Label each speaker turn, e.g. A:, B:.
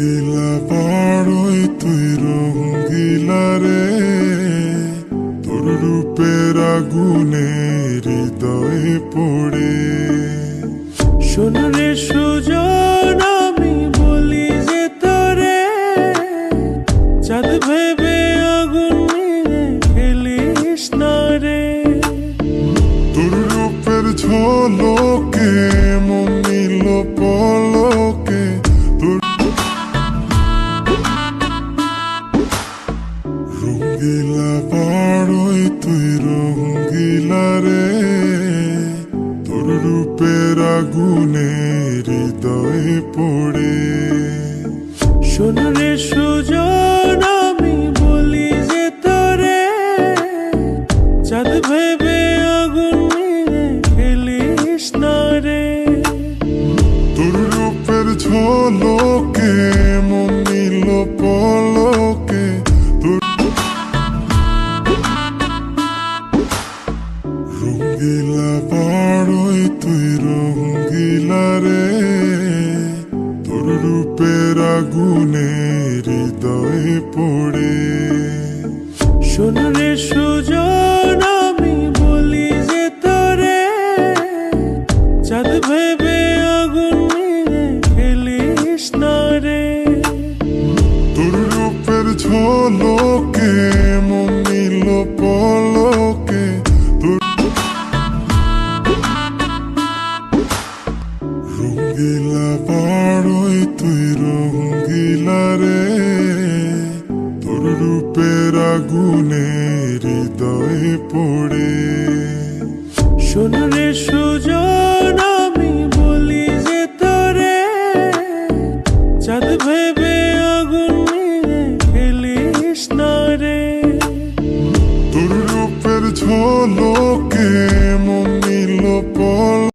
A: রঙ্গিলা পাড়ই তুই রঙ্গিলা রে, তোর রূপের আগুনে হৃদয়ে পড়ে।
B: শোন রে সুজন, আমি বলি যে তোরে, চাঁদ ভেবে আগুন নিয়ে খেলিস না রে।
A: তোর রূপের ঝলকে মন নিল পলকে, রঙ্গিলা পাড়ই তুই রঙ্গিলা রে, তোর রূপের আগুনে হৃদয়ে পড়ে।
B: শোন রে সুজন, আমি বলি যে তোরে, চাঁদ ভেবে আগুন নিয়ে খেলিস না রে।
A: তোর রূপের ঝলকে মন নিল পলকে, রঙ্গিলা পাড়ই তুই রঙ্গিলা রে, তোর রূপের আগুনে হৃদয়ে পড়ে।
B: শোন রে সুজন, আমি বলি যে তোরে, চাঁদ ভেবে আগুন নিয়ে খেলিস না রে।
A: তোর রূপের ঝলকে মন নিল পলকে, রঙ্গিলা পাড়ই তুই রঙ্গিলা রে, তোর রূপের আগুনে হৃদয়ে পড়ে।
B: শোন রে সুজন, আমি বলি যে তোরে, চাঁদ ভেবে আগুন নিয়ে খেলিস না রে।
A: তোর রূপের ঝলকে